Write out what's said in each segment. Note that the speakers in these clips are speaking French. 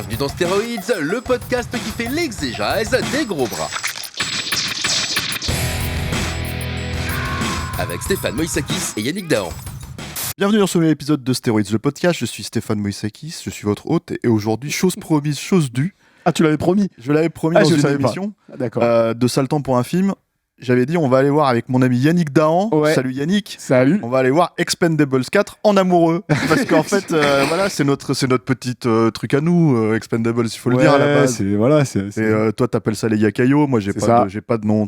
Bienvenue dans Stéroïdes, le podcast qui fait l'exégèse des gros bras. Avec Stéphane Moïsakis et Yannick Dahan. Bienvenue dans ce nouvel épisode de Stéroïdes, le podcast. Je suis Stéphane Moïsakis, je suis votre hôte et aujourd'hui, chose promise, chose due. Ah, tu l'avais promis? Je l'avais promis dans une émission de Sale Temps pour un film. J'avais dit on va aller voir avec mon ami Yannick Dahan. Ouais. Salut Yannick. Salut. On va aller voir Expendables 4 en amoureux. Parce qu'en fait, voilà, c'est notre petite truc à nous, Expendables, il faut le dire à la base. Et toi, t'appelles ça les Yakayo. Moi, j'ai pas de nom.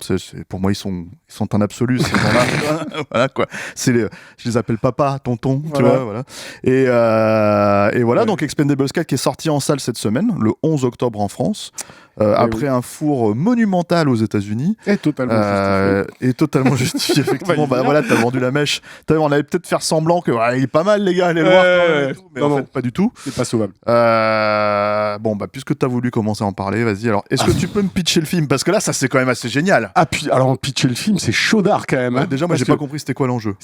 Pour moi, ils sont un absolu. Ces gens-là. Voilà quoi. Je les appelle papa, tonton. Voilà. Tu vois, voilà. Et voilà, donc Expendables 4 qui est sorti en salle cette semaine, le 11 octobre en France. Après un four monumental aux États-Unis. Et totalement justifié, effectivement. Bah voilà, t'as vendu la mèche. On allait peut-être faire semblant que il est pas mal, les gars, allez voir. Mais en fait, pas du tout. C'est pas sauvable. Bon, bah, puisque t'as voulu commencer à en parler, vas-y. Alors, est-ce que tu peux me pitcher le film? Parce que là, ça, c'est quand même assez génial. Ah, puis, alors, pitcher le film, c'est chaudard quand même. Hein, déjà, moi, j'ai pas compris c'était quoi l'enjeu.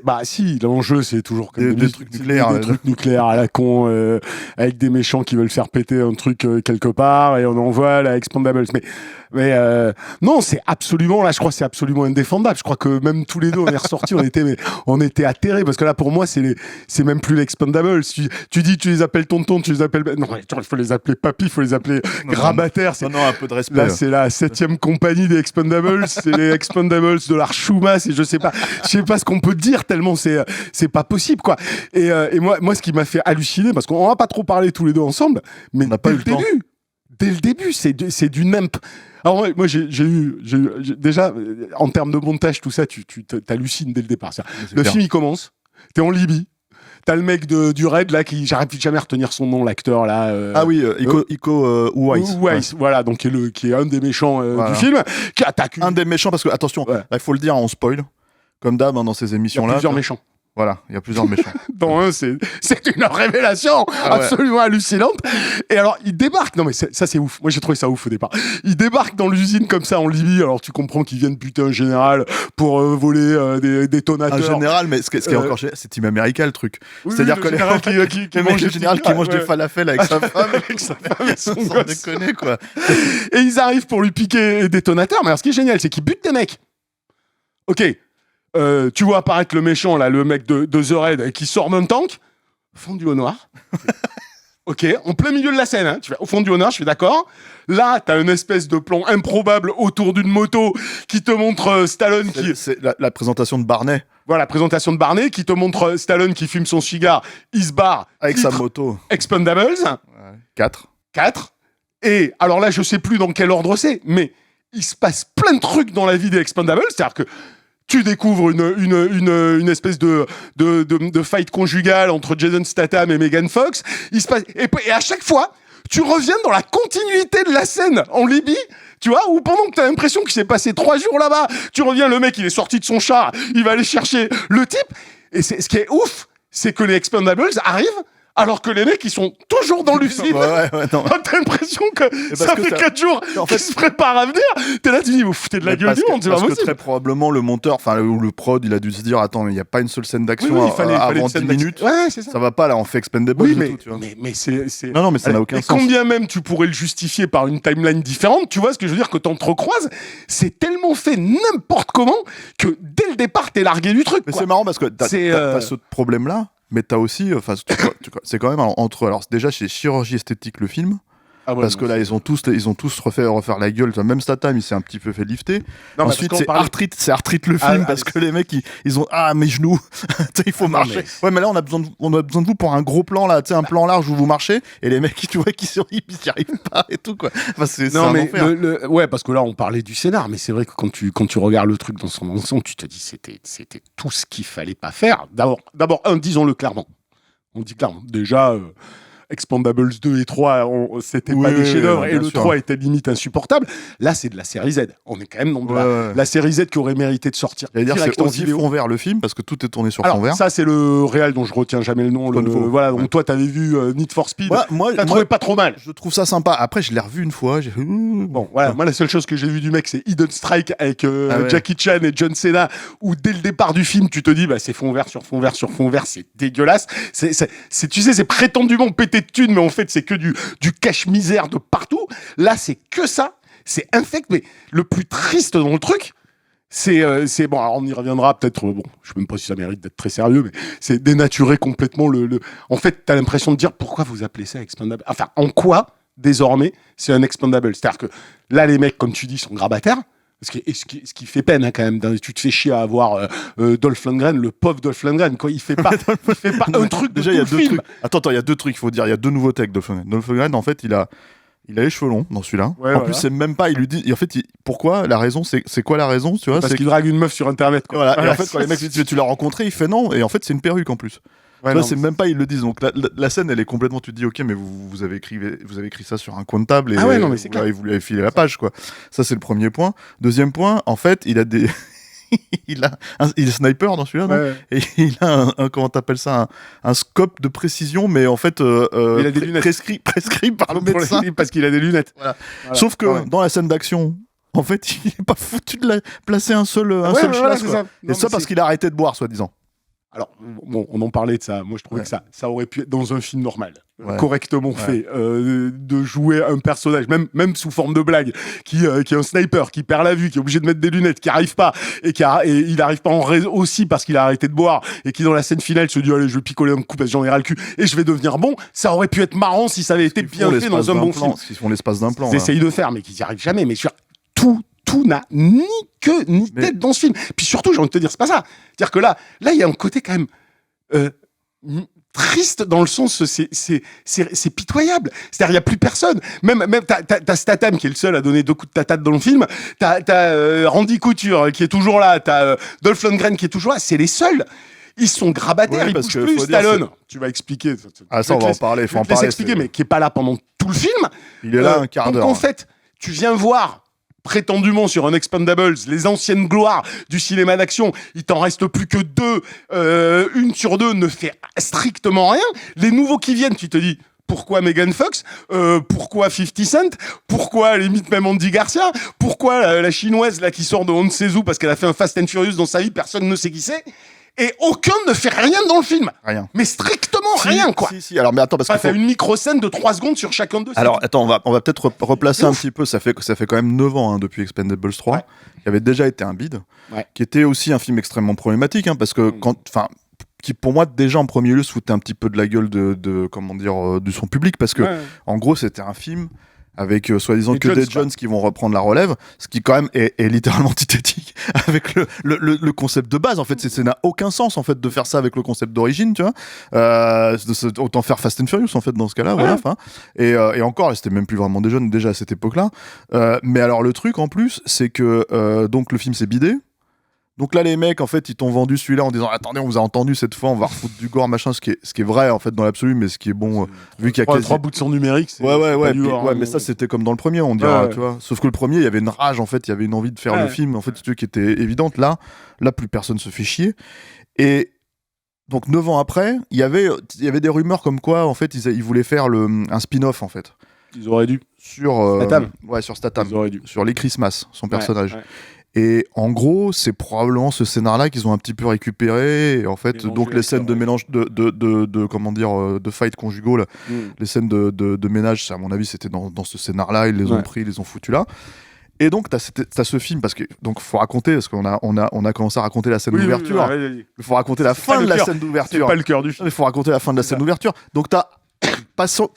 Bah, si, l'enjeu, c'est toujours comme des trucs nucléaires. Des trucs nucléaires à la con, avec des méchants qui veulent faire péter un truc quelque part, et on envoie la Expendables. Mais non, c'est absolument, là, je crois que c'est absolument indéfendable. Je crois que même tous les deux, on est ressortis, on était atterrés, parce que là, pour moi, c'est même plus l'Expendables. Tu dis, tu les appelles tonton, tu les appelles, non, il faut les appeler papy, il faut les appeler grabataire. Non, un peu de respect. Là, c'est la 7e compagnie des Expendables, c'est les Expendables de l'Archoumas, et je sais pas ce qu'on peut dire tellement c'est pas possible, quoi. Et moi, ce qui m'a fait halluciner, parce qu'on va pas trop parler tous les deux ensemble, mais on n'a pas eu le temps. Dès le début, c'est du nimp. Alors moi, j'ai eu déjà en termes de montage, tout ça, tu t'hallucines dès le départ. Le film, il commence. T'es en Libye. T'as le mec du Raid là qui j'arrive jamais à retenir son nom, l'acteur là. Ah oui, Iko Uwais. Voilà, donc qui est un des méchants du film, qui attaque. Un des méchants parce que attention, il faut le dire, on spoil. Comme d'hab dans ces émissions là. Il y a plusieurs méchants. Voilà, il y a plusieurs méchants. Dans un, c'est une révélation absolument hallucinante. Et alors, il débarque. Non, mais ça, c'est ouf. Moi, j'ai trouvé ça ouf au départ. Il débarque dans l'usine comme ça en Libye. Alors, tu comprends qu'ils viennent buter un général pour voler des détonateurs. Un général, mais ce qui est encore génial, c'est Team America le truc. Oui, c'est-à-dire que le général qui mange des falafels avec sa femme. Avec sa femme et son gosse. Sans déconner, quoi. Et ils arrivent pour lui piquer des détonateurs. Mais alors, ce qui est génial, c'est qu'ils butent des mecs. Ok. Tu vois apparaître le méchant, là, le mec de The Raid, qui sort d'un tank, fondu au noir. Ok, en plein milieu de la scène, hein. Tu fais au fond du noir, je suis d'accord. Là, t'as une espèce de plan improbable autour d'une moto qui te montre Stallone C'est la présentation de Barney. Voilà, la présentation de Barney qui te montre Stallone qui fume son cigare, il se barre. Avec sa moto. Expendables. 4. Et alors là, je sais plus dans quel ordre c'est, mais il se passe plein de trucs dans la vie des Expendables, c'est-à-dire que tu découvres une espèce de fight conjugal entre Jason Statham et Megan Fox. Il se passe, et à chaque fois, tu reviens dans la continuité de la scène en Libye, tu vois, où pendant que t'as l'impression qu'il s'est passé 3 jours là-bas, tu reviens, le mec, il est sorti de son char, il va aller chercher le type. Et ce qui est ouf, c'est que les Expendables arrivent, alors que les mecs, ils sont toujours dans l'usine. T'as l'impression que ça fait 4 jours qu'ils se préparent à venir. T'es là, tu dis, vous foutez de la gueule du monde, c'est pas possible. Parce que très probablement, le monteur, ou le prod, il a dû se dire, attends, il n'y a pas une seule scène d'action avant 10 minutes. Ouais, c'est ça. Ça va pas, là, on fait Expendables et tout, tu vois. Mais c'est... Non, mais ça n'a aucun sens. Combien même tu pourrais le justifier par une timeline différente, tu vois ce que je veux dire, que t'entrecroises, c'est tellement fait n'importe comment que dès le départ, t'es largué du truc. Mais c'est marrant parce que t'as ce problème-là. Mais t'as aussi, c'est quand même entre. Alors déjà, c'est chirurgie esthétique le film. Parce que là, ils ont tous refaire la gueule. Même Statham, il s'est un petit peu fait lifter. Non, ensuite, c'est arthrite le film parce que les mecs, ils ont mes genoux. Il faut marcher. Ouais, mais là, on a besoin de vous pour un gros plan là, un plan large où vous marchez. Et les mecs, tu vois, ils n'y arrivent pas et tout quoi. Enfin, c'est un enfer. Ouais, parce que là, on parlait du scénar, mais c'est vrai que quand tu regardes le truc dans son ensemble, tu te dis c'était tout ce qu'il fallait pas faire. D'abord, disons-le clairement. On dit clairement. Déjà. Expendables 2 et 3, c'était pas des chefs-d'œuvre, et le 3 était limite insupportable. Là, c'est de la série Z. On est quand même dans la série Z qui aurait mérité de sortir. C'est aussi fond vert le film, parce que tout est tourné sur fond vert. Ça, c'est le réal dont je retiens jamais le nom. Voilà, donc toi, t'avais vu Need for Speed. Moi, t'as trouvé pas trop mal. Je trouve ça sympa. Après, je l'ai revu une fois. Bon, voilà. Moi, la seule chose que j'ai vue du mec, c'est Hidden Strike avec Jackie Chan et John Cena, où dès le départ du film, tu te dis, c'est fond vert sur fond vert sur fond vert, c'est dégueulasse. Tu sais, c'est prétendument pété pété de thunes, mais en fait, c'est que du cache-misère de partout. Là, c'est que ça. C'est infect, mais le plus triste dans le truc, c'est bon, alors on y reviendra peut-être, bon, je sais même pas si ça mérite d'être très sérieux, mais c'est dénaturer complètement en fait, t'as l'impression de dire, pourquoi vous appelez ça Expendable? Enfin, en quoi, désormais, c'est un Expendable? C'est-à-dire que là, les mecs, comme tu dis, sont grabataires. Ce qui fait peine, hein, quand même. Tu te fais chier à avoir Dolph Lundgren, le pauvre Dolph Lundgren, quoi. Il fait pas un truc de déjà, tout il y a le deux film. trucs. Attends, il y a deux trucs, il faut dire. Il y a deux nouveautés avec Dolph Lundgren. Dolph Lundgren, en fait, il a les cheveux longs dans celui-là. Ouais, en plus, c'est même pas. Il lui dit. En fait, pourquoi? La raison, c'est quoi la raison? Tu vois, parce qu'il drague une meuf sur Internet, quoi. Voilà. Et en fait, quand les mecs lui disent, tu l'as rencontré, il fait non. Et en fait, c'est une perruque en plus. Ouais, tu vois, non, c'est même pas, ils le disent. Donc la scène, elle est complètement. Tu te dis, ok, mais vous avez écrit ça sur un coin de table et Ah ouais, non, mais c'est clair. vous lui avez filé la page, quoi. Ça, c'est le premier point. Deuxième point, en fait, il a des. il est sniper dans celui-là, ouais. Et il a comment t'appelles ça, un scope de précision, mais en fait il a des lunettes. prescrit par le médecin. Parce qu'il a des lunettes. Voilà. Sauf que dans la scène d'action, en fait, il est pas foutu de placer un seul schlass, quoi. Et ça parce qu'il a arrêté de boire, soi-disant. Alors, bon, on en parlait de ça. Moi, je trouvais que ça aurait pu être dans un film normal, correctement fait, de jouer un personnage, même sous forme de blague, qui est un sniper, qui perd la vue, qui est obligé de mettre des lunettes, qui arrive pas, et il arrive pas en raison aussi parce qu'il a arrêté de boire, et qui dans la scène finale se dit allez, je vais picoler un coup parce que j'en ai ras le cul, et je vais devenir bon. Ça aurait pu être marrant si ça avait été bien fait dans un bon film. Ils font l'espace d'un plan. Ils essayent de faire, mais qu'ils n'y arrivent jamais. Mais sur tout n'a ni queue ni tête dans ce film. Puis surtout, j'ai envie de te dire, c'est pas ça. C'est-à-dire que là, il y a un côté quand même triste dans le sens, c'est pitoyable. C'est-à-dire, il y a plus personne. Même t'as Statham qui est le seul à donner 2 coups de tatate dans le film. T'as Randy Couture qui est toujours là. T'as Dolph Lundgren qui est toujours là. C'est les seuls. Ils sont grabataires, ils bougent plus. Stallone, tu vas expliquer. Ah, ça, on va en parler. Faut en parler. Expliquer, mais qui est pas là pendant tout le film. Il est là un quart d'heure. Donc en fait, tu viens voir prétendument sur un Expendables, les anciennes gloires du cinéma d'action, il t'en reste plus que 2, une sur 2 ne fait strictement rien. Les nouveaux qui viennent, tu te dis, pourquoi Megan Fox, pourquoi 50 Cent, pourquoi limite même Andy Garcia, pourquoi la chinoise là qui sort de on ne sait où parce qu'elle a fait un Fast and Furious dans sa vie, personne ne sait qui c'est. Et aucun ne fait rien dans le film. Rien. Mais strictement rien, quoi. Si. Alors, mais attends, parce que t'as une micro-scène de 3 secondes sur chacun d'eux. Alors, attends, on va peut-être replacer un petit peu. Ça fait quand même 9 ans depuis Expendables 3. Ouais. Qui avait déjà été un bide. Ouais. Qui était aussi un film extrêmement problématique, parce que qui pour moi déjà en premier lieu se foutait un petit peu de la gueule de son public, parce que en gros c'était un film avec soi-disant que des Jones qui vont reprendre la relève, ce qui quand même est littéralement antithétique avec le concept de base. En fait, ça n'a aucun sens en fait de faire ça avec le concept d'origine, tu vois. Autant faire Fast and Furious en fait dans ce cas-là, voilà. Et encore, c'était même plus vraiment des jeunes déjà à cette époque-là. Mais alors le truc en plus, c'est que donc le film s'est bidé. Donc là, les mecs, en fait, ils t'ont vendu celui-là en disant attendez, on vous a entendu cette fois, on va refoutre du gore, machin, ce qui est vrai en fait dans l'absolu, mais ce qui est bon vu qu'il y a 3 bouts de son numérique. Mais ça c'était comme dans le premier, on dirait, tu vois. Sauf que le premier, il y avait une rage en fait, il y avait une envie de faire le film, en fait, si tu veux, qui était évidente. Là, plus personne se fait chier. Et donc 9 ans après, il y avait des rumeurs comme quoi, en fait, ils voulaient faire un spin-off en fait. Ils auraient dû sur Statham. Sur Statham, ils auraient dû. sur Lee Christmas, son personnage. Ouais. Et en gros, c'est probablement ce scénar-là qu'ils ont un petit peu récupéré. Et en fait, donc les scènes de mélange de fight conjugaux, là, les scènes de ménage, à mon avis, c'était dans ce scénar-là. Ils les ont pris, ils les ont foutus là. Et donc, t'as ce film, parce que donc faut raconter, parce qu'on a commencé à raconter la scène d'ouverture. Il faut raconter la fin de la scène d'ouverture. C'est pas le cœur du film. Il faut raconter la fin de la scène d'ouverture. Donc t'as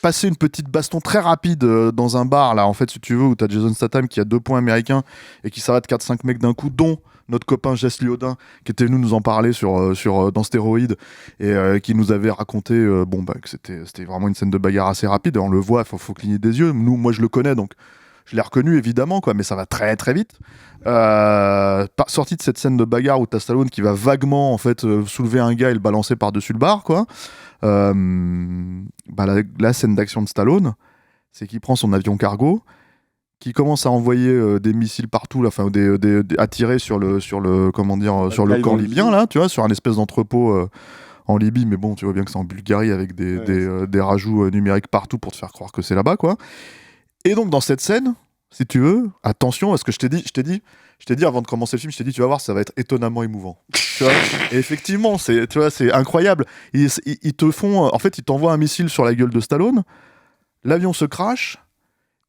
passer une petite baston très rapide dans un bar là en fait si tu veux, où t'as Jason Statham qui a 2 points américains et qui s'arrête 4-5 mecs d'un coup, dont notre copain Jess Liodin qui était venu nous en parler dans Stéroïde et qui nous avait raconté que c'était vraiment une scène de bagarre assez rapide, et on le voit, faut cligner des yeux. Moi je le connais, donc je l'ai reconnu évidemment, quoi, mais ça va très très vite. Sorti de cette scène de bagarre où t'as Stallone qui va vaguement en fait soulever un gars et le balancer par-dessus le bar, quoi. La scène d'action de Stallone, c'est qu'il prend son avion cargo, qui commence à envoyer des missiles partout, à tirer sur le camp libyen, là, tu vois, sur un espèce d'entrepôt en Libye, mais bon, tu vois bien que c'est en Bulgarie avec des rajouts numériques partout pour te faire croire que c'est là-bas, quoi. Et donc dans cette scène, si tu veux, attention, parce que je t'ai dit avant de commencer le film, je t'ai dit, tu vas voir, ça va être étonnamment émouvant. Tu vois, et effectivement, c'est incroyable. Ils te font, en fait, ils t'envoient un missile sur la gueule de Stallone, l'avion se crache,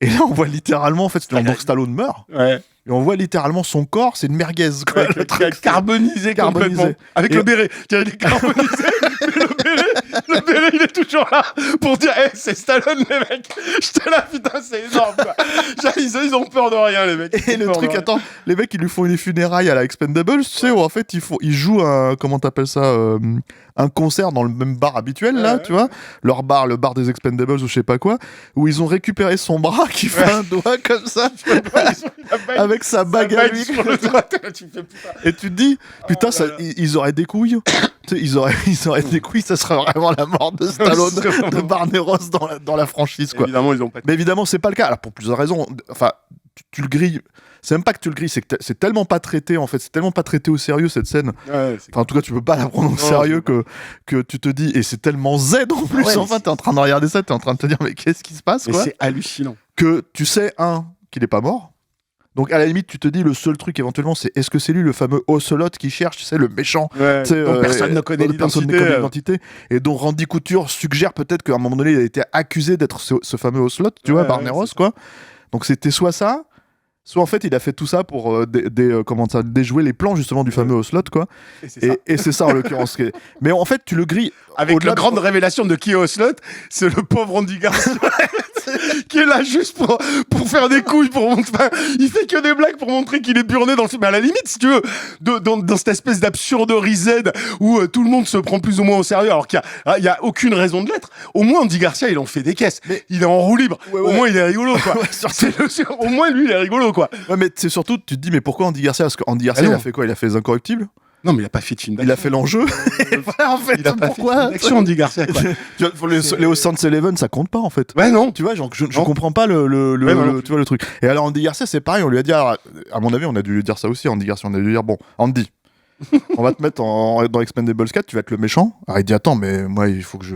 et là, on voit littéralement, en fait, donc Stallone meurt. Ouais. Et on voit littéralement son corps, c'est une merguez, quoi. Le truc carbonisé complètement. Avec le béret. Il est carbonisé, mais le béret, il est toujours là pour dire hey, c'est Stallone, les mecs. J'étais là, putain, c'est énorme, quoi. Ils ont peur de rien, les mecs. Et le truc, attends, les mecs, ils lui font des funérailles à la Expendables, tu sais, où en fait, ils jouent un, comment t'appelles ça, un concert dans le même bar habituel, là, tu vois, le bar des Expendables ou je sais pas quoi, où ils ont récupéré son bras qui fait un doigt comme ça, avec sa bague à lui. Sur le doigt, tu fais, et tu te dis, putain, ils auraient des couilles. Ils auraient des couilles, ça serait vraiment la mort de Stallone, de Barney Ross dans la franchise, quoi. Évidemment, ils ont pas. Mais évidemment, c'est pas le cas. Alors, pour plusieurs raisons. Enfin, tu le grilles. C'est même pas que tu le grilles, c'est que c'est tellement pas traité, en fait. C'est tellement pas traité au sérieux, cette scène. Ouais, enfin, en tout cas, tu peux pas la prendre au sérieux que tu te dis. Et c'est tellement Z en plus. Ouais, enfin, t'es en train de regarder ça, t'es en train de te dire, mais qu'est-ce qui se passe, quoi. C'est hallucinant. Que tu sais, qu'il est pas mort. Donc à la limite, tu te dis le seul truc éventuellement, c'est est-ce que c'est lui le fameux Ocelot qui cherche, tu sais, le méchant, dont personne ne connaît l'identité, et dont Randy Couture suggère peut-être qu'à un moment donné, il a été accusé d'être ce fameux Ocelot, tu vois, Barney Ross, quoi. Donc c'était soit ça, soit en fait il a fait tout ça pour déjouer les plans justement du fameux Ocelot, quoi. Et c'est ça en l'occurrence. Mais en fait, tu le grilles avec la grande révélation de qui est Ocelot, c'est le pauvre Andy Garcia. Qui est là juste pour faire des couilles, il fait que des blagues pour montrer qu'il est burné dans le film. Mais à la limite, si tu veux, dans cette espèce d'absurderie Z où tout le monde se prend plus ou moins au sérieux, alors qu'il y a aucune raison de l'être. Au moins, Andy Garcia, il en fait des caisses. Mais il est en roue libre. Ouais. Au moins, il est rigolo, quoi. Au moins, lui, il est rigolo, quoi. Ouais, mais c'est surtout, tu te dis, mais pourquoi Andy Garcia? Parce qu'Andy Garcia, il a fait quoi? Il a fait Les Incorruptibles? Non, mais il a pas fait de film d'action. Il a fait L'Enjeu. En fait, il a pas pourquoi fait de Andy Garcia, quoi. Les Ocean's Eleven, ça compte pas, en fait. Ouais, non. Tu vois, genre, je comprends pas tu vois, le truc. Et alors, Andy Garcia, c'est pareil, on lui a dit, alors, à mon avis, on a dû lui dire ça aussi, Andy Garcia, on a dû lui dire, bon, Andy, on va te mettre dans Expendables 4, tu vas être le méchant. Alors il dit attends, mais moi il faut que je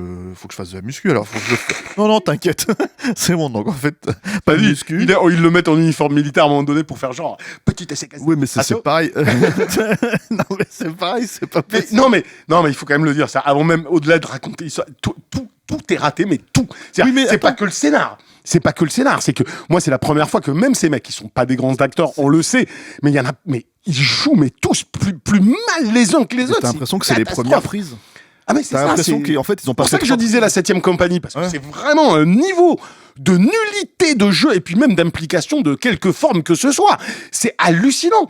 fasse de la muscu, alors faut que je... Non, t'inquiète, c'est bon, donc en fait, pas de muscu. Ils le mettent en uniforme militaire à un moment donné pour faire genre petit essai casse. Oui, mais c'est pareil. Non, mais c'est pareil, c'est pas possible. Non, mais il faut quand même le dire, ça, avant même, au-delà de raconter, tout est raté, mais tout. Oui, mais c'est pas que le scénar. C'est pas que le scénar, c'est que moi c'est la première fois que même ces mecs qui sont pas des grands acteurs, on le sait, mais il y en a, mais ils jouent mais tous plus mal les uns que les autres. T'as l'impression que c'est les premières prises. Ah mais c'est ça. T'as l'impression qu'en fait ils ont pas. C'est pour ça que je disais la 7ème compagnie parce que c'est vraiment un niveau de nullité de jeu et puis même d'implication de quelque forme que ce soit. C'est hallucinant.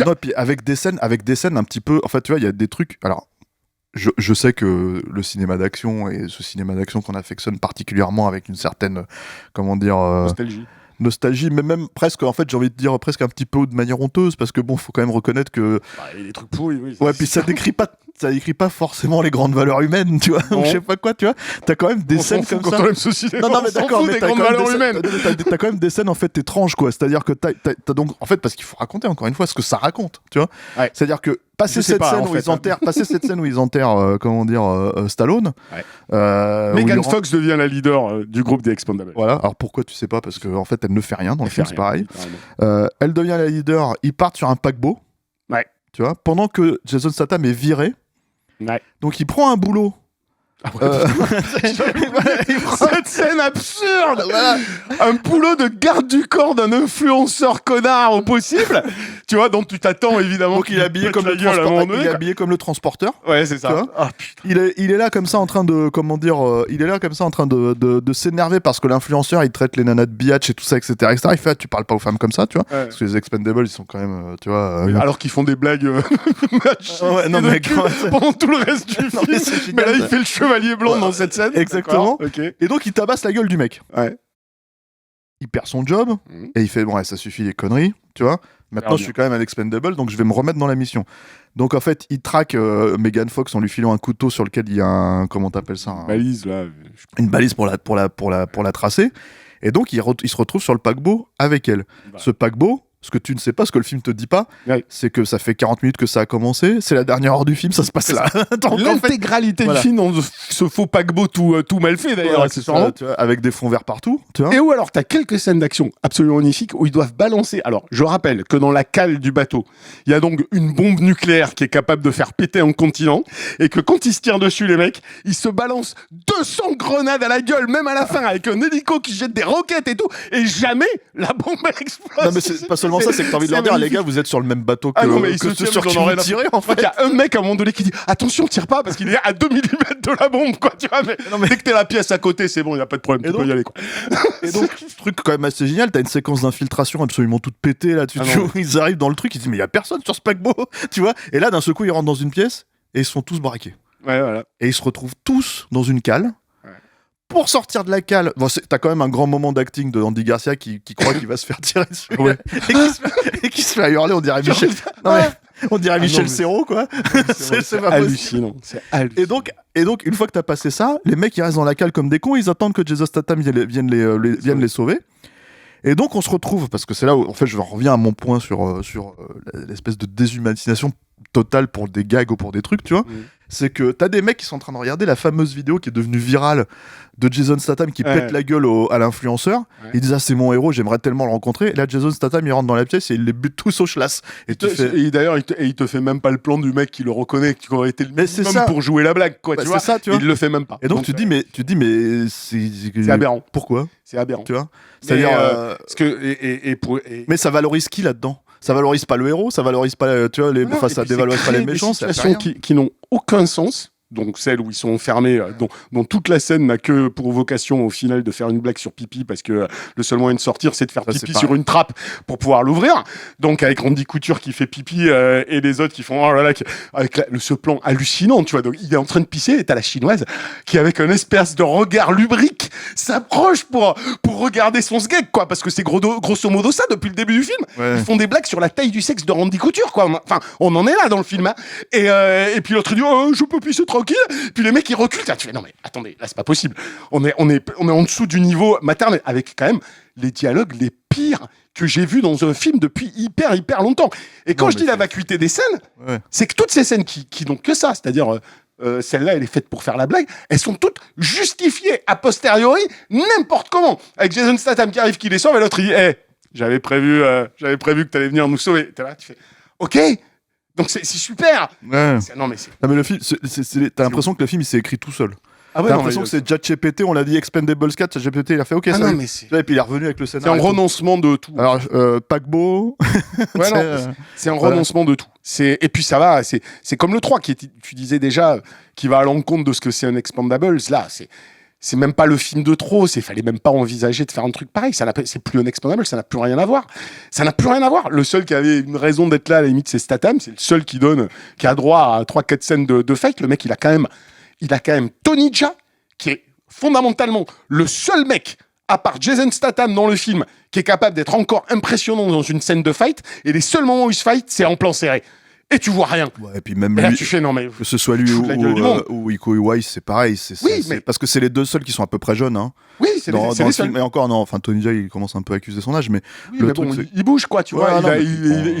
Non, et puis avec des scènes un petit peu. En fait, tu vois, il y a des trucs. Alors. Je sais que le cinéma d'action et ce cinéma d'action qu'on affectionne particulièrement avec une certaine, nostalgie, mais même presque, en fait, j'ai envie de dire presque un petit peu de manière honteuse, parce que bon, faut quand même reconnaître que. Il y a des trucs pourris, oui. Ouais, puis ça décrit pas forcément les grandes valeurs humaines, tu vois, ou je sais pas quoi, tu vois. T'as quand même des scènes comme ça. Non, mais d'accord, mais t'as quand même des scènes en fait étranges, quoi. C'est-à-dire que t'as donc, en fait, parce qu'il faut raconter encore une fois ce que ça raconte, tu vois. Ouais. C'est-à-dire que passer cette scène où ils enterrent, Stallone. Ouais. Megan Fox devient la leader du groupe des Expendables. Voilà. Alors pourquoi tu sais pas? Parce qu'en fait, elle ne fait rien dans le film, c'est pareil. Elle devient la leader. Ils partent sur un paquebot. Ouais. Tu vois, pendant que Jason Statham est viré. Ouais. Donc il prend un boulot. Cette scène absurde, voilà. Un boulot de garde du corps d'un influenceur connard au possible, tu vois, dont tu t'attends évidemment. Donc il est habillé comme le transporteur. Ouais, c'est ça. Il est là comme ça en train de de s'énerver parce que l'influenceur il traite les nanas de biatch et tout ça, etc. Il fait tu parles pas aux femmes comme ça, tu vois, parce que les Expendables ils sont quand même, tu vois. Alors qu'ils font des blagues pendant tout le reste du film. Mais là il fait le chevalier blanc dans cette scène. Exactement. Okay. Et donc il tabasse la gueule du mec. Ouais. Il perd son job et il fait bon, ça suffit les conneries, tu vois. Maintenant je suis quand même un expendable, donc je vais me remettre dans la mission. Donc en fait, il traque Megan Fox en lui filant un couteau sur lequel il y a un balise là. Une balise pour la tracer. Et donc il se retrouve sur le paquebot avec elle. Ce paquebot, ce que tu ne sais pas, ce que le film te dit pas, Ouais. c'est que ça fait 40 minutes que ça a commencé, c'est la dernière heure du film, ça se passe là. Donc, en fait, L'intégralité voilà. du film dans ce faux paquebot tout mal fait d'ailleurs, voilà, accessoirement. tu vois, avec des fonds verts partout, tu vois. Et où alors t'as quelques scènes d'action absolument magnifiques où ils doivent balancer. Alors je rappelle que dans la cale du bateau, il y a donc une bombe nucléaire qui est capable de faire péter un continent et que quand ils se tirent dessus les mecs, ils se balancent 200 grenades à la gueule, même à la fin avec un hélico qui jette des roquettes et tout, et jamais la bombe explose. Non mais c'est pas seulement ça, c'est que t'as envie de leur dire, les gars, vous êtes sur le même bateau que, Ah non, mais ils que se ceux tiennent, sur ils qui en ont vous rien à tirez, foutre. en Je crois fait. qu'il y a un mec à un moment donné qui dit attention, tire pas parce qu'il est à 2 mm de la bombe, quoi, tu vois. Mais, Non, mais- dès que t'es la pièce à côté, c'est bon, il y a pas de problème, Et tu peux donc- y aller, quoi. Et donc, ce truc quand même assez génial, t'as une séquence d'infiltration absolument toute pétée là, Ah non. ils arrivent dans le truc, ils disent mais il y a personne sur ce paquebot, tu vois. Et là d'un seul coup ils rentrent dans une pièce et ils sont tous braqués. Ouais, voilà. Et ils se retrouvent tous dans une cale. Ouais. Pour sortir de la cale, bon, t'as quand même un grand moment d'acting de Andy Garcia qui croit qu'il va se faire tirer dessus Ouais. et qui se fait hurler, on dirait Michel, non, mais, on dirait Ah Michel non, mais- Serrault quoi. C'est pas possible. hallucinant. C'est hallucinant. Et donc, une fois que t'as passé ça, les mecs ils restent dans la cale comme des cons, ils attendent que Jason Statham vienne les sauver. Et donc on se retrouve, parce que c'est là où en fait je reviens à mon point sur l'espèce de déshumanisation totale pour des gags ou pour des trucs, tu vois. C'est que t'as des mecs qui sont en train de regarder la fameuse vidéo qui est devenue virale de Jason Statham qui pète la gueule à l'influenceur. Ouais. Ils disent c'est mon héros, j'aimerais tellement le rencontrer. Et là Jason Statham il rentre dans la pièce et il les bute tous au schlass. Et tu fais... Et d'ailleurs, il te fait même pas le plan du mec qui le reconnaît, qui aurait été le Mais c'est minimum ça. pour jouer la blague, quoi. Bah, tu c'est vois, ça, tu vois. Il le fait même pas. Et donc tu dis mais c'est aberrant. Pourquoi, C'est aberrant. tu vois? Mais, C'est-à-dire parce que mais ça valorise qui là-dedans? Ça valorise pas le héros, ça valorise pas, tu vois, Voilà, enfin, et ça puis c'est dévalorise pas les créer des méchants, ça fait situations rien. qui n'ont aucun sens. Donc celle où ils sont enfermés, dont toute la scène n'a que pour vocation au final de faire une blague sur pipi parce que le seul moyen de sortir c'est de faire Ça, pipi c'est sur pareil. une trappe pour pouvoir l'ouvrir. Donc avec Randy Couture qui fait pipi et les autres qui font oh là là, avec ce plan hallucinant, tu vois. Donc il est en train de pisser et t'as la chinoise qui avec un espèce de regard lubrique s'approche pour regarder son sgeg, quoi, parce que c'est grosso modo ça depuis le début du film. Ouais. Ils font des blagues sur la taille du sexe de Randy Couture, quoi. Enfin, on en est là dans le film, hein. Et puis l'autre il dit oh, je peux pisser tranquille. Puis les mecs ils reculent. Là, tu fais non mais attendez, là c'est pas possible. On est en dessous du niveau maternel avec quand même les dialogues les pires que j'ai vus dans un film depuis hyper longtemps. Et quand Non, je mais dis la c'est- vacuité des scènes, Ouais. c'est que toutes ces scènes qui n'ont que ça, c'est-à-dire celle-là, elle est faite pour faire la blague. Elles sont toutes justifiées a posteriori, n'importe comment. Avec Jason Statham qui arrive, qui les sauve, et l'autre il dit hey, j'avais prévu que t'allais venir nous sauver. T'es là, tu fais ok. Donc c'est super. Ouais. Non mais c'est Non, mais le film, t'as l'impression que le film il s'est écrit tout seul. ah T'as l'impression que c'est ChatGPT, on l'a dit Expendables 4, ChatGPT il a fait ok, ah ça non va. mais c'est Et puis il est revenu avec le c'est scénario. un et tout. renoncement de tout. Alors, paquebot. Ouais, c'est, non, c'est un voilà. renoncement de tout. Et puis ça va, c'est comme le 3 tu disais déjà, qui va à l'encontre de ce que c'est un Expendables. Là, c'est même pas le film de trop. Fallait même pas envisager de faire un truc pareil. C'est plus un Expendables, ça n'a plus rien à voir. Ça n'a plus rien à voir. Le seul qui avait une raison d'être là, à la limite, c'est Statham. C'est le seul qui a droit à 3-4 scènes de fight. Le mec, il a quand même Tony Jaa, qui est fondamentalement le seul mec, à part Jason Statham dans le film, qui est capable d'être encore impressionnant dans une scène de fight. Et les seuls moments où il se fight, c'est en plan serré. Et tu vois rien. Ouais, et puis même Et là, lui, tu fais non mais. que ce soit lui fous de la gueule du monde. ou Iko Uwais, c'est pareil. Oui, mais- parce que c'est les deux seuls qui sont à peu près jeunes. Hein. Oui, c'est Dans les le seuls. film, et encore, non, enfin, Tony Jaa, il commence un peu à accuser son âge, mais Oui, le mais truc, bon, c'est- il bouge quoi, tu Ouais, vois. non, mais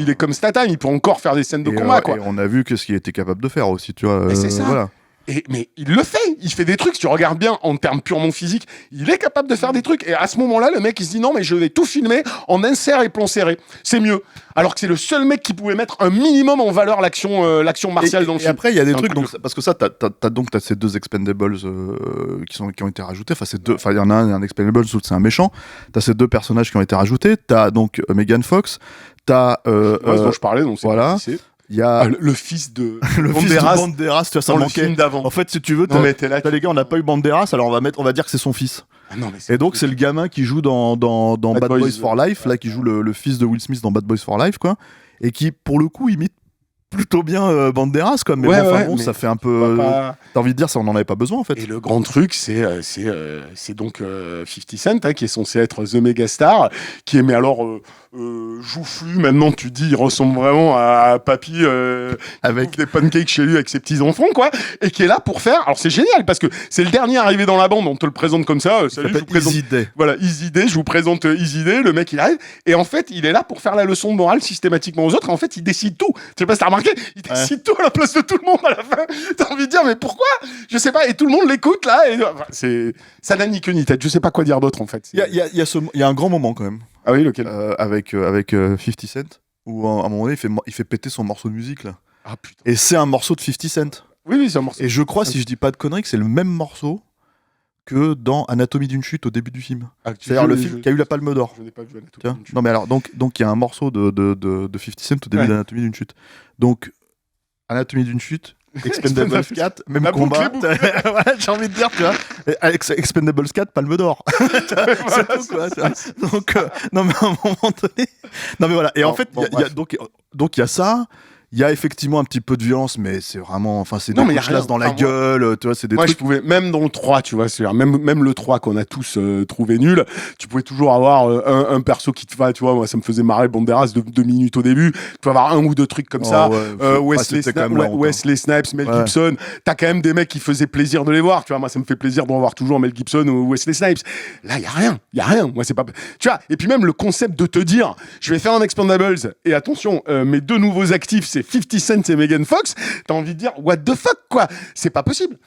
Il est comme Statham, il peut encore faire des scènes de et, combat, quoi. et on a vu qu'est-ce qu'il était capable de faire aussi, tu vois. Mais c'est ça. Voilà. Mais il le fait, il fait des trucs, si tu regardes bien en termes purement physiques, il est capable de faire des trucs. Et à ce moment-là, le mec, il se dit non, mais je vais tout filmer en insert et plan serré. C'est mieux. Alors que c'est le seul mec qui pouvait mettre un minimum en valeur l'action martiale dans le Et film. après, il y a des C'est un trucs, truc donc, parce que ça, t'as ces deux Expendables qui ont été rajoutés. Enfin, il y en a un Expendables où c'est un méchant. T'as ces deux personnages qui ont été rajoutés. T'as donc Megan Fox. T'as. Ouais, ce dont je parlais, donc c'est voilà. pas qui c'est. Il y a Ah, le fils de le fils de Banderas Banderas, tu vois, ça dans le manquait. film d'avant. En fait, si tu veux, Non mais t'es là. t'as les gars, on n'a pas eu Banderas, alors on va dire que c'est son fils. Ah, non, mais Et donc, c'est le gamin qui joue dans Bad Boys for Life, là, qui joue le fils de Will Smith dans Bad Boys for Life, quoi. Et qui, pour le coup, imite plutôt bien Banderas, quoi. Mais Ouais, bon, ouais, bon mais ça fait un peu. T'as envie de dire, ça, on n'en avait pas besoin, en fait. Et le grand truc, c'est donc 50 Cent, hein, qui est censé être The Megastar, qui est, mais alors, joufflu, maintenant, tu dis, il ressemble vraiment à Papy, avec des pancakes chez lui avec ses petits-enfants, quoi, et qui est là pour faire, alors c'est génial, parce que c'est le dernier arrivé dans la bande, on te le présente comme ça, salut, je vous présente... Easy Day. Voilà, Easy Day, je vous présente Easy Day, le mec, il arrive, et en fait, il est là pour faire la leçon de morale systématiquement aux autres, et en fait, il décide tout. Je sais pas si t'as remarqué, il décide tout à la place de tout le monde à la fin. T'as envie de dire, mais pourquoi? Je sais pas, et tout le monde l'écoute là, et enfin, ça n'a ni queue ni tête. Je sais pas quoi dire d'autre en fait. Il y a un grand moment quand même. Ah oui, lequel? Avec 50 Cent, où à un moment donné, il fait péter son morceau de musique là. Ah putain. Et c'est un morceau de 50 Cent. Oui, c'est un morceau. Et je crois, si je dis pas de conneries, que c'est le même morceau que dans Anatomie d'une chute au début du film. C'est-à-dire le film qui a eu la Palme d'Or. Je n'ai pas vu Anatomie d'une chute. Non mais alors, donc il y a un morceau de 50 Cent au début d'Anatomie d'une chute. Donc, Anatomie d'une chute, Expendables 4, même la combat. boucle. Ouais, j'ai envie de dire, tu vois. Expendables 4, Palme d'Or. Voilà, c'est tout, quoi. Donc, non, mais à un moment donné. Non, mais voilà. Et en fait, donc, il y a ça. Il y a effectivement un petit peu de violence, mais c'est vraiment. Enfin, c'est des couches dans la gueule, tu vois, c'est des moi, trucs. je pouvais, même dans le 3, tu vois, même le 3 qu'on a tous trouvé nul, tu pouvais toujours avoir un perso qui te va, tu vois, moi, ça me faisait marrer Banderas de 2 minutes au début. Tu peux avoir un ou deux trucs comme ça. Wesley Snipes, Mel Gibson. T'as quand même des mecs qui faisaient plaisir de les voir, tu vois. Moi, ça me fait plaisir de revoir toujours Mel Gibson ou Wesley Snipes. Là, il y a rien. Moi, c'est pas. Tu vois, et puis même le concept de te dire, je vais faire un Expendables, et attention, mes 2 nouveaux actifs, c'est 50 Cent et Megan Fox, t'as envie de dire what the fuck, quoi, c'est pas possible.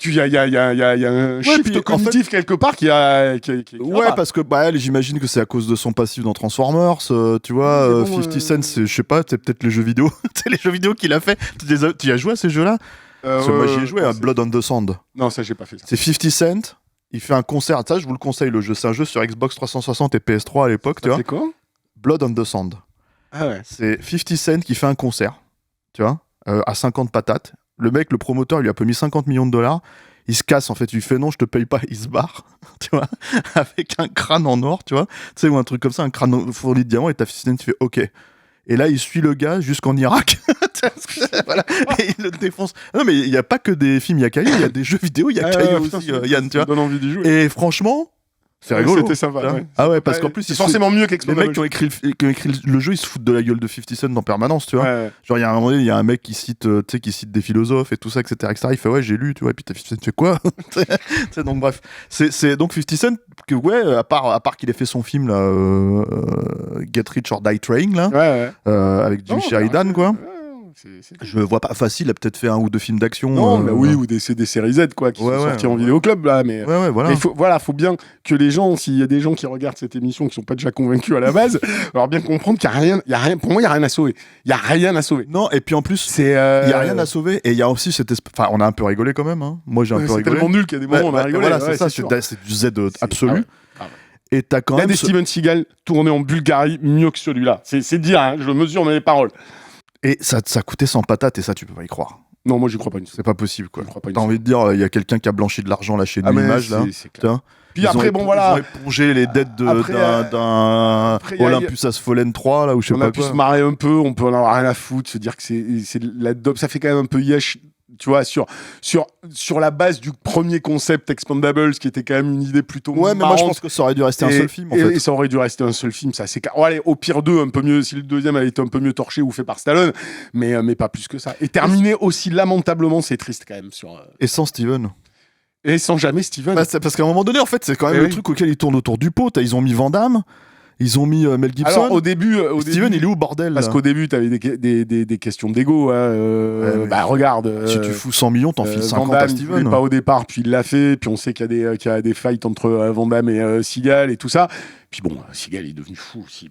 Il y a un shift cognitif quelque part qui ouais, parce que elle, j'imagine que c'est à cause de son passif dans Transformers, tu vois. 50 Cent, c'est, je sais pas, c'est peut-être les jeux vidéo. C'est les jeux vidéo qu'il a fait. Tu y as joué à ces jeux-là? Parce que moi j'y ai joué à Blood on the Sand. Non, ça j'ai pas fait ça. C'est 50 Cent, il fait un concert, ça je vous le conseille, le jeu. C'est un jeu sur Xbox 360 et PS3 à l'époque, tu vois. C'est quoi? Blood on the Sand. Ah ouais. C'est 50 Cent qui fait un concert, tu vois, à 50 patates. Le mec, le promoteur, il lui a pas mis 50 millions de dollars. Il se casse, en fait. Il fait non, je te paye pas. Il se barre, tu vois, avec un crâne en or, tu vois. Tu sais, ou un truc comme ça, un crâne fourni de diamants. Et ta 50 Cent, tu fais OK. Et là, il suit le gars jusqu'en Irak. Voilà. Et il le défonce. Non, mais il n'y a pas que des films Yakaï, il y a des jeux vidéo, il y a Caillou aussi, Yann, tu vois. Ça donne envie d'y jouer. Et franchement, c'est rigolo. C'était sympa. Ouais. Ah ouais, parce qu'en plus, c'est forcément mieux les qu'Expendables. mecs qui ont écrit le jeu, ils se foutent de la gueule de 50 Cent en permanence, tu vois. Ouais. Genre, il y a un moment donné, il y a un mec qui cite des philosophes et tout ça, etc. Il fait ouais, j'ai lu, tu vois. Et puis t'as 50 Cent fait quoi? Donc bref, c'est donc 50 Cent que ouais, à part qu'il ait fait son film là, Get Rich or Die Trying là, avec Jim Sheridan, quoi. Je vois pas facile, il a peut-être fait un ou deux films d'action. Non, mais oui, ou des séries Z quoi, qui sont sortis en vidéoclub là. Mais voilà. Mais faut bien que les gens, s'il y a des gens qui regardent cette émission qui sont pas déjà convaincus à la base, alors bien comprendre qu'il y a rien. Pour moi, il y a rien à sauver. Il y a rien à sauver. Non, et puis en plus, il y a rien à sauver. Et il y a aussi cette enfin, on a un peu rigolé quand même. Hein. Moi, j'ai un peu rigolé. C'est tellement nul qu'il y a des moments où on a rigolé. Voilà, c'est ça. C'est du Z absolu. Et t'as quand même. Il y a des Steven Seagal tournés en Bulgarie mieux que celui-là. C'est dire, hein, je mesure mes paroles. Et ça coûtait 100 patates et ça, tu peux pas y croire. Non, moi, j'y crois pas une seconde. C'est pas possible, quoi. T'as envie de dire, il y a quelqu'un qui a blanchi de l'argent là chez L'Image, là. Puis après, bon, voilà. Ils ont épongé les dettes d'un Olympus Asphalen 3, là, ou je sais pas quoi. On a pu se marrer un peu, on peut en avoir rien à foutre, se dire que c'est la dope. Ça fait quand même un peu yesh, tu vois, sur la base du premier concept Expendables, qui était quand même une idée plutôt marrante. Mais moi, je pense que ça aurait dû rester un seul film, en fait. Et ça aurait dû rester un seul film, ça. Allez, au pire deux, un peu mieux, si le deuxième avait été un peu mieux torché ou fait par Stallone, mais pas plus que ça. Et terminé aussi lamentablement, c'est triste quand même. Et sans Steven. Et sans jamais Steven. Parce qu'à un moment donné, en fait, c'est quand même le truc auquel ils tournent autour du pot. Ils ont mis Van Damme, ils ont mis Mel Gibson. Alors, au début, Steven, il est où, bordel? Parce qu'au début, t'avais des questions d'ego. Hein, regarde. Si tu fous 100 millions, t'en files 50 à Steven. Il voulait pas au départ, puis il l'a fait. Puis on sait qu'il y a des fights entre Van Damme et Seagal et tout ça. Puis bon, Seagal est devenu fou aussi.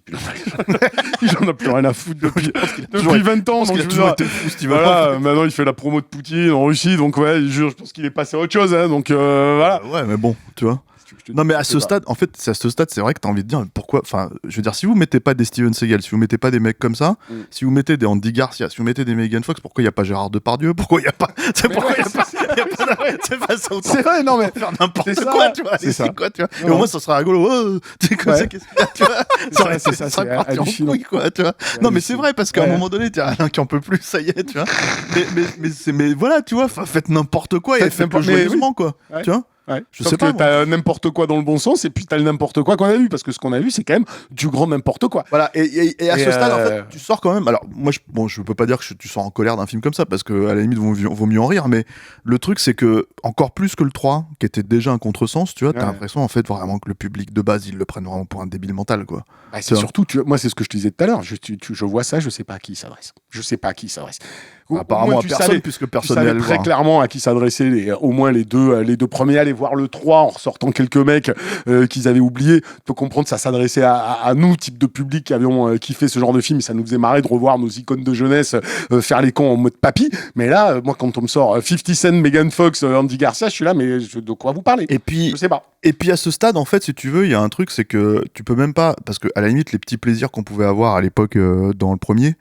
Il en a plus rien à foutre depuis 20 ans. Donc il a toujours été fou, Steven. Voilà, maintenant il fait la promo de Poutine en Russie. Donc ouais, je pense qu'il est passé à autre chose. Hein, donc voilà. Ouais, mais bon, tu vois. Non, mais à ce stade, en fait, c'est vrai que t'as envie de dire pourquoi. Enfin, je veux dire, si vous mettez pas des Steven Seagal, si vous mettez pas des mecs comme ça, si vous mettez des Andy Garcia, si vous mettez des Megan Fox, pourquoi il y a pas Gérard Depardieu? Pourquoi il y a pas. C'est pas ça. C'est vrai, non, mais. Faire n'importe quoi, tu vois. C'est quoi, tu vois. Et au moins, ça sera rigolo. Oh, tu sais, qu'est-ce qu'il y a, tu vois. Ça serait parti en couille, quoi, tu vois. Non, mais c'est vrai, parce qu'à un moment donné, t'as Alain qui en peut plus, ça y est, tu vois. Mais voilà, tu vois, faites n'importe quoi et faites-le joyeusement, quoi. Tu vois. Ouais. Je sais pas. T'as n'importe quoi dans le bon sens et puis t'as le n'importe quoi qu'on a vu parce que ce qu'on a vu c'est quand même du grand n'importe quoi. Voilà et à ce stade en fait tu sors quand même. Alors moi je peux pas dire que tu sors en colère d'un film comme ça parce que à la limite vaut mieux en rire, mais le truc c'est que encore plus que le 3 qui était déjà un contresens, tu vois, t'as l'impression en fait vraiment que le public de base ils le prennent vraiment pour un débile mental quoi. Bah, c'est surtout moi c'est ce que je te disais tout à l'heure, je vois ça, je sais pas à qui il s'adresse. Apparemment à personne puisque personne n'est allé très clairement à qui s'adresser au moins les deux premiers, aller voir le 3 en ressortant quelques mecs qu'ils avaient oubliés. Tu peux comprendre ça s'adressait à nous, type de public qui avions kiffé ce genre de film et ça nous faisait marrer de revoir nos icônes de jeunesse faire les cons en mode papy. Mais là, moi quand on me sort 50 Cent, Megan Fox, Andy Garcia, je suis là mais de quoi vous parlez? Et puis je sais pas. Et puis à ce stade en fait si tu veux, il y a un truc c'est que tu peux même pas parce que à la limite les petits plaisirs qu'on pouvait avoir à l'époque dans le premier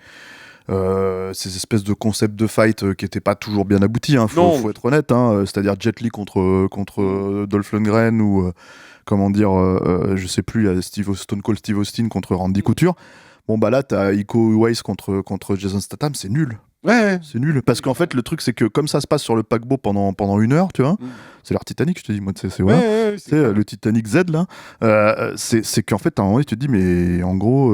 ces espèces de concepts de fight qui étaient pas toujours bien aboutis, hein, faut être honnête, hein, c'est-à-dire Jet Li contre Dolph Lundgren ou comment dire, je sais plus, Stone Cold Steve Austin contre Randy Couture. Bon bah là t'as Iko Uwais contre Jason Statham, c'est nul. Ouais. C'est nul parce qu'en fait le truc c'est que comme ça se passe sur le paquebot pendant 1 heure, tu vois. C'est l'art Titanic, je te dis, moi, c'est le Titanic Z là. C'est qu'en fait, à un moment, tu te dis, mais en gros,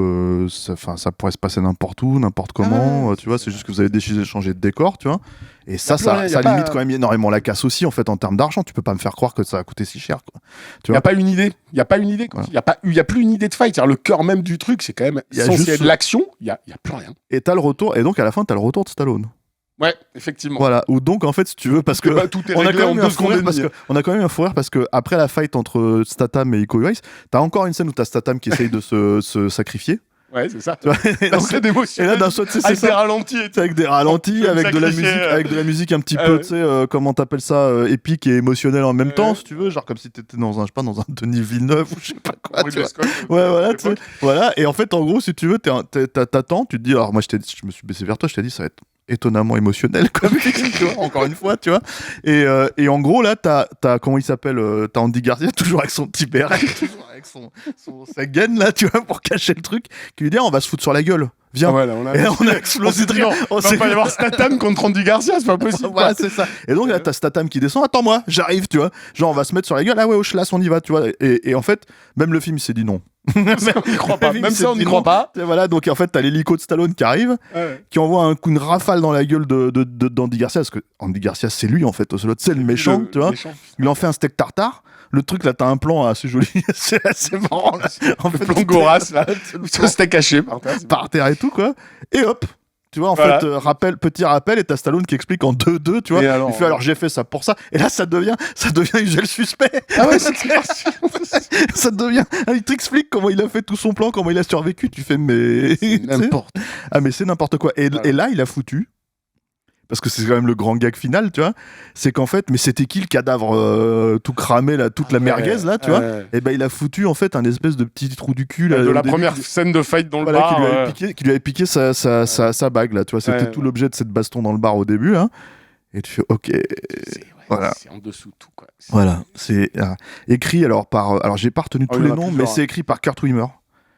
ça pourrait se passer n'importe où, n'importe comment. Tu vois, c'est juste que vous avez décidé de changer de décor, tu vois. Et ça limite quand même énormément la casse aussi, en fait, en termes d'argent. Tu peux pas me faire croire que ça a coûté si cher, quoi. Il y a pas une idée. Il y a a plus une idée de fight. Le cœur même du truc, c'est quand même censé être l'action. Il y a plus rien. Et t'as le retour. Et donc à la fin, t'as le retour de Stallone. Ouais, effectivement. Voilà, ou donc en fait, si tu veux, parce que tout est réglé en 2 secondes. On a quand même un fou rire parce que après la fight entre Statham et Iko Uwais, t'as encore une scène où t'as Statham qui essaye de se sacrifier. Ouais, c'est ça. C'est d'émotion. Et là, d'un seul, c'est avec des ralentis. Avec des ralentis, avec de la musique un petit peu, tu sais, comment t'appelles ça, épique et émotionnelle en même temps, si tu veux, genre comme si t'étais dans un Denis Villeneuve ou je sais pas quoi. Ouais, voilà, tu sais. Voilà. Et en fait, en gros, si tu veux, t'attends, tu te dis, alors moi, je me suis baissé vers toi, je t'ai dit, ça va être étonnamment émotionnel comme film, tu vois, encore une fois, tu vois. Et en gros, là, t'as comment il s'appelle, t'as Andy Garcia, toujours avec son petit béret, toujours avec sa gaine, là, tu vois, pour cacher le truc, qui lui dit, on va se foutre sur la gueule. Viens. Ouais, là, on a explosé de rire. On va pas y avoir Statham contre Andy Garcia, c'est pas possible. Voilà, c'est ça. Et donc là, t'as Statham qui descend. Attends-moi, j'arrive, tu vois. Genre, on va se mettre sur la gueule. Ah ouais, au chlasse, on y va, tu vois. Et en fait, même le film, il s'est dit non. Même ça, on n'y croit pas. Et voilà, donc en fait, t'as l'hélico de Stallone qui arrive, qui envoie une rafale dans la gueule d'Andy Garcia, parce que Andy Garcia, c'est lui, en fait. C'est le méchant, tu vois. Il en fait un steak tartare. Le truc là, t'as un plan assez joli, c'est assez marrant là. En fait, plan Goras là, ça c'était caché par terre et tout quoi. Et hop, tu vois en fait petit rappel et t'as Stallone qui explique en 2-2, tu vois. Il fait alors j'ai fait ça pour ça. Et là ça devient usuel suspect. Ah ouais, c'est ça devient. Il t'explique comment il a fait tout son plan, comment il a survécu. Tu fais mais n'importe. Ah mais c'est n'importe quoi. Et là il a foutu. Parce que c'est quand même le grand gag final, tu vois. C'est qu'en fait, mais c'était qui le cadavre tout cramé, là, toute la merguez, là, tu vois. Et ben il a foutu, en fait, un espèce de petit trou du cul. Là, de la première scène de fight dans le bar. Qui lui avait piqué sa bague, là, tu vois. C'était tout l'objet de cette baston dans le bar au début, hein. Et tu fais, ok. Voilà. C'est en dessous tout, quoi. Voilà. C'est écrit, alors, alors, j'ai pas retenu tous les noms, mais c'est écrit par Kurt Wimmer.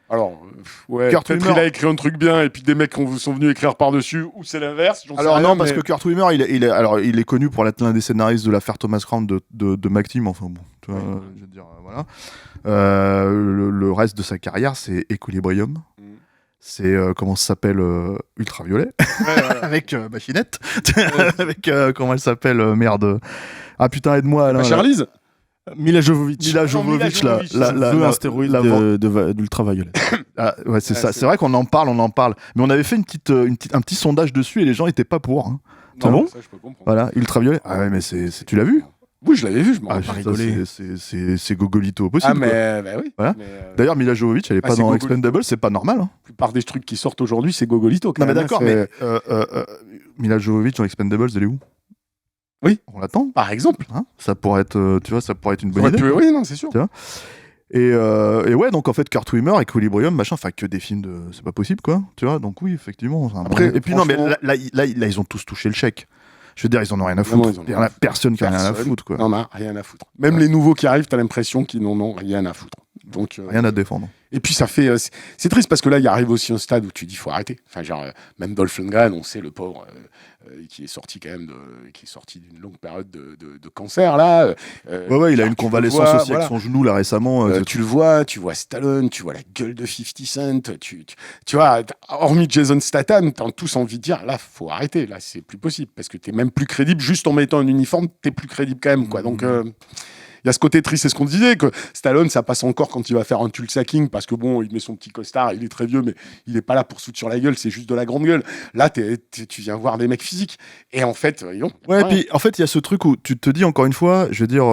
Alors, peut-être il a écrit un truc bien et puis des mecs sont venus écrire par-dessus, ou c'est l'inverse. Alors non, parce que Kurt Wimmer, il est connu pour être l'un des scénaristes de l'affaire Thomas Crown de McTeam, enfin bon, tu vois, je veux dire, voilà. Le reste de sa carrière, c'est Equilibrium. C'est, comment ça s'appelle, Ultraviolet, avec Machinette, avec, comment elle s'appelle, merde. Ah putain, aide-moi, Alain. Charlize. Mila Jovovich, la astéroïde d'ultraviolet. Ah, ouais, c'est ça. C'est vrai qu'on en parle, mais on avait fait un petit sondage dessus et les gens étaient pas pour. Hein. Non, bon ça, je peux comprendre. Voilà, ultraviolet. Ah ouais, mais tu l'as vu? Oui, je l'avais vu, je m'en rappelle. Rigolé. C'est Gogolito au possible. Ah, mais bah oui. Voilà. D'ailleurs, Mila Jovovich, elle est pas dans Expendables, c'est pas normal. Hein. La plupart des trucs qui sortent aujourd'hui, c'est Gogolito. Non, mais d'accord, mais Mila Jovovich dans Expendables, elle est où? Oui. On l'attend. Par exemple. Hein, ça pourrait être, tu vois, ça pourrait être une bonne idée. Oui, non, c'est sûr. Tu vois. Et ouais, donc en fait, Kurt Wimmer, Equilibrium, machin, enfin que des films de. C'est pas possible, quoi. Tu vois, donc oui, effectivement. Après, et puis non, mais là, ils ont tous touché le chèque. Je veux dire, ils en ont rien à foutre. Il y en a personne qui en a rien à foutre, quoi. Non, rien à foutre. Même les nouveaux qui arrivent, t'as l'impression qu'ils n'en ont rien à foutre. Donc, rien à défendre. Et puis ça fait, c'est triste parce que là, il arrive aussi un stade où tu dis, faut arrêter. Enfin, genre, même Dolph Lundgren, on sait le pauvre, qui est sorti quand même qui est sorti d'une longue période de cancer là. Ouais, il a une convalescence aussi avec son genou là récemment. Tu le vois, tu vois Stallone, tu vois la gueule de 50 Cent, tu vois, hormis Jason Statham, t'as tous envie de dire, là, faut arrêter, là, c'est plus possible parce que t'es même plus crédible juste en mettant un uniforme, t'es plus crédible quand même, quoi. Donc il y a ce côté triste, c'est ce qu'on disait, que Stallone, ça passe encore quand il va faire un Tulsa King, parce que bon, il met son petit costard, il est très vieux, mais il est pas là pour foutre sur la gueule, c'est juste de la grande gueule. Là, tu viens voir des mecs physiques. Et en fait, ouais, et puis en fait, il y a ce truc où tu te dis, encore une fois, je veux dire...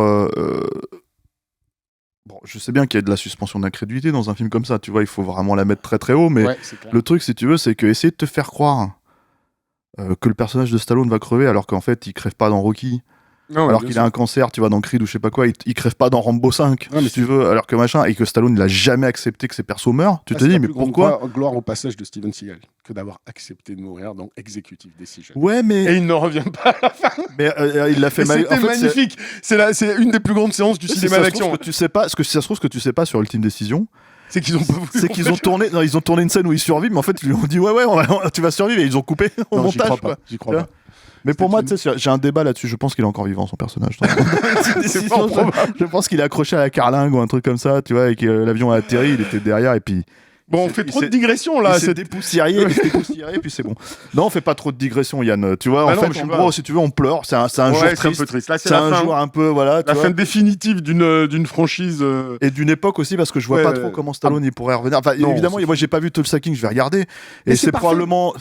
Bon, je sais bien qu'il y a de la suspension d'incrédulité dans un film comme ça, tu vois, il faut vraiment la mettre très très haut, mais le truc, si tu veux, c'est que essayer de te faire croire que le personnage de Stallone va crever, alors qu'en fait, il crève pas dans Rocky... Non, alors qu'il a un cancer, tu vois, dans Creed ou je sais pas quoi, il crève pas dans Rambo 5, si tu veux, alors que machin, et que Stallone, il a jamais accepté que ses persos meurent. Tu te dis, mais pourquoi gloire au passage de Steven Seagal que d'avoir accepté de mourir dans Executive Decision. Ouais, mais... Et il ne revient pas à la fin. Mais il l'a fait C'était magnifique. C'est une des plus grandes séances du cinéma d'action. Ce que ça se trouve, ce que tu sais pas sur Ultime Décision, c'est qu'ils ont pas voulu. C'est qu'ils ont tourné, ils ont tourné une scène où il survit, mais en fait, ils lui ont dit, ouais, tu vas survivre, et ils ont coupé au montage, quoi. J'y crois pas. Mais pour moi, tu sais, j'ai un débat là-dessus. Je pense qu'il est encore vivant, son personnage. Je pense qu'il est accroché à la carlingue ou un truc comme ça, tu vois, et que l'avion a atterri, il était derrière, et puis... Bon, on fait trop de digressions là. C'est dépoussiéré, et puis c'est bon. Non, on fait pas trop de digressions, Yann. Tu vois, en fait, en gros, si tu veux, on pleure. C'est un jour triste. Un peu triste. Là, c'est un jour un peu, voilà. La fin définitive d'une franchise. Et d'une époque aussi, parce que je vois pas trop comment Stallone il pourrait revenir. Enfin, évidemment, moi, j'ai pas vu Tulsa King, je vais regarder. Et c'est probablement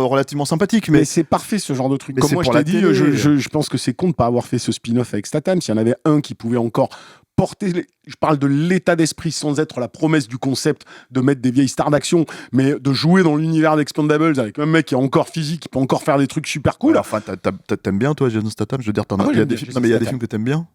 relativement sympathique. Mais c'est parfait ce genre de truc. Comme moi, je t'ai dit, je pense que c'est con de pas avoir fait ce spin-off avec Statham. S'il y en avait un qui pouvait encore je parle de l'état d'esprit sans être la promesse du concept de mettre des vieilles stars d'action, mais de jouer dans l'univers d'Expendables avec un mec qui est encore physique, qui peut encore faire des trucs super cool. Enfin, t'aimes bien toi Jason Statham, je veux dire, il y a des films que t'aimes bien.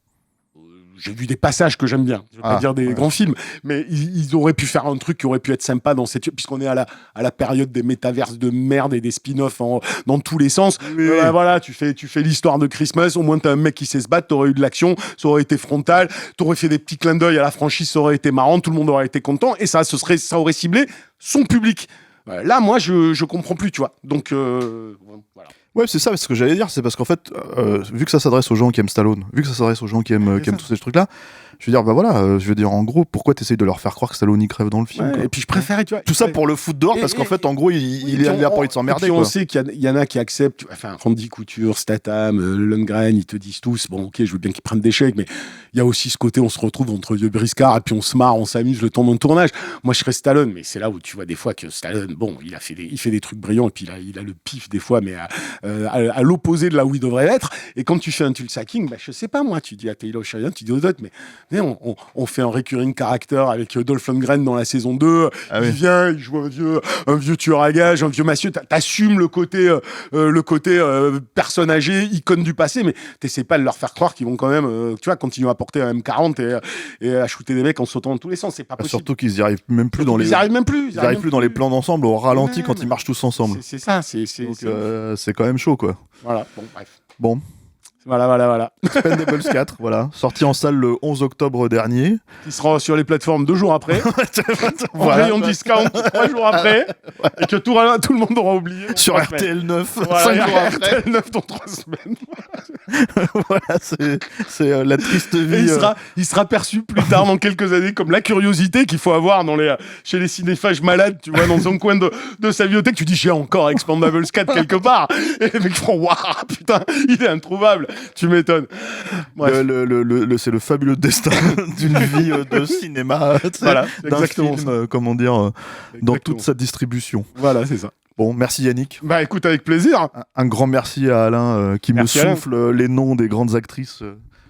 J'ai vu des passages que j'aime bien. Je veux pas dire des grands films, mais ils auraient pu faire un truc qui aurait pu être sympa dans puisqu'on est à la période des métaverses de merde et des spin-offs dans tous les sens. Oui. Voilà, tu fais l'histoire de Christmas. Au moins, t'as un mec qui sait se battre. T'aurais eu de l'action. Ça aurait été frontal. T'aurais fait des petits clins d'œil à la franchise. Ça aurait été marrant. Tout le monde aurait été content. Et ça aurait ciblé son public. Là, moi, je comprends plus, tu vois. Donc, voilà. Ouais, c'est ça, ce que j'allais dire, c'est parce qu'en fait, vu que ça s'adresse aux gens qui aiment Stallone, vu que ça s'adresse aux gens qui aiment tous ces trucs-là, je veux dire, bah voilà, je veux dire, en gros, pourquoi t'essayes de leur faire croire que Stallone y crève dans le film, quoi. Et puis je préférais, tu vois. Tout ça pour le foutre dehors, parce qu'en fait, en gros, il a pas envie de s'emmerder, quoi. On sait qu'il y en a qui acceptent, enfin, Randy Couture, Statham, Lundgren, ils te disent tous, bon, ok, je veux bien qu'ils prennent des chèques, mais il y a aussi ce côté, on se retrouve entre vieux briscards, et puis on se marre, on s'amuse le temps d'un tournage. Moi, je serais Stallone, mais c'est là où tu vois des fois que Stallone, bon, il fait des trucs brillants, et puis il a le pif des fois, mais à l'opposé de là où il devrait être. Et quand tu fais un Tulsa King, bah, je sais pas, moi, tu dis à Taylor Sheridan, tu dis aux autres, mais on fait un recurring character avec Dolph Lundgren dans la saison 2. Il vient, il joue un vieux tueur à gages, un vieux massieu. T'assumes le côté personne âgée, icône du passé, mais t'essaies pas de leur faire croire qu'ils vont quand même, tu vois, continuer à porter un M40 et à shooter des mecs en sautant dans tous les sens. C'est pas possible. Surtout qu'ils y arrivent même plus Ils arrivent même plus dans les plans d'ensemble, au ralenti, quand ils marchent tous ensemble. C'est ça. C'est quand même chaud, quoi. Voilà, bon, bref. Bon. Voilà. Expendables 4, voilà. Sorti en salle le 11 octobre dernier. Qui sera sur les plateformes 2 jours après. En rayon discount 3 jours après. Et que tout le monde aura oublié. Sur RTL 9, voilà, 5 jours après. RTL 9 dans 3 semaines. Voilà, c'est la triste vie. Et il sera perçu plus tard dans quelques années comme la curiosité qu'il faut avoir chez les cinéphages malades, tu vois, dans un coin de sa bibliothèque. Tu dis, j'ai encore Expendables 4 quelque part. Et les mecs font, waouh, putain, il est introuvable. Tu m'étonnes. C'est le fabuleux destin d'une vie de cinéma, voilà, d'un film, comment dire, dans toute sa distribution. Voilà, c'est ça. Bon, merci Yannick. Bah écoute, avec plaisir. Un grand merci à Alain qui me souffle les noms des grandes actrices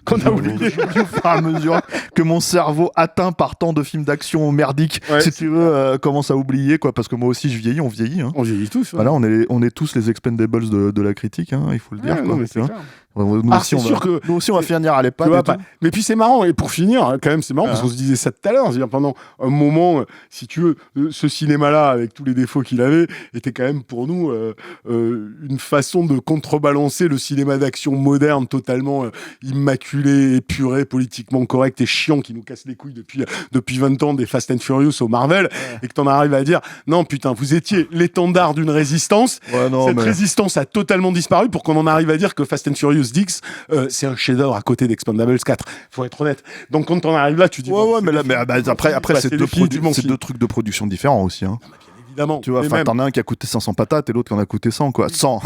qu'on a oublié au fur et à mesure que mon cerveau atteint par tant de films d'action merdiques, si tu veux, commence à oublier, quoi, parce que moi aussi je vieillis, on vieillit. Hein. On vieillit tous. Voilà, on est tous les Expendables de la critique, hein, il faut le dire. Quoi, non, mais Nous aussi, on va finir à l'EHPAD. Mais puis c'est marrant, et pour finir, quand même, c'est marrant, parce qu'on se disait ça tout à l'heure, c'est-à-dire pendant un moment, si tu veux, ce cinéma-là, avec tous les défauts qu'il avait, était quand même pour nous une façon de contrebalancer le cinéma d'action moderne, totalement immaculé, épuré, politiquement correct et chiant, qui nous casse les couilles depuis 20 ans des Fast and Furious au Marvel, et que t'en arrives à dire, non putain, vous étiez l'étendard d'une résistance, résistance a totalement disparu pour qu'on en arrive à dire que Fast and Furious 10, c'est un chef-d'œuvre à côté d'Expendables 4. Faut être honnête. Donc quand on arrive là, tu dis. Après c'est deux trucs de production différents aussi. Hein. Évidemment. Tu vois, t'en as un qui a coûté 500 patates et l'autre qui en a coûté 100, quoi. 100.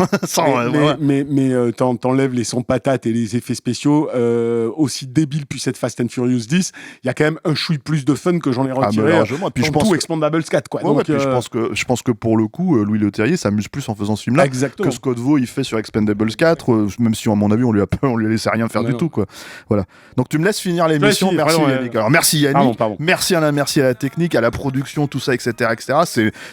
Mais t'enlèves les 100 patates et les effets spéciaux, aussi débiles puisse être Fast and Furious 10, il y a quand même un chouille plus de fun que j'en ai retiré. Puis je pense Expendables 4, quoi. Donc, je pense que pour le coup, Louis Leterrier s'amuse plus en faisant ce film-là que Scott Vaux il fait sur Expendables 4, même si à mon avis on lui laissait rien faire du tout, quoi. Voilà. Donc tu me laisses finir l'émission. Merci Yannick. Alors merci Yannick. Merci Alain, merci à la technique, à la production, tout ça, etc.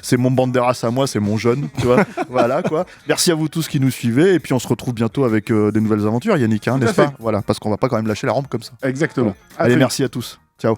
C'est mon Banderas à moi, c'est mon jeune, tu vois. Voilà, quoi. Merci à vous tous qui nous suivez, et puis on se retrouve bientôt avec des nouvelles aventures, Yannick, hein, n'est-ce pas? Voilà, parce qu'on va pas quand même lâcher la rampe comme ça. Exactement. Voilà. Allez, merci à tous. Ciao.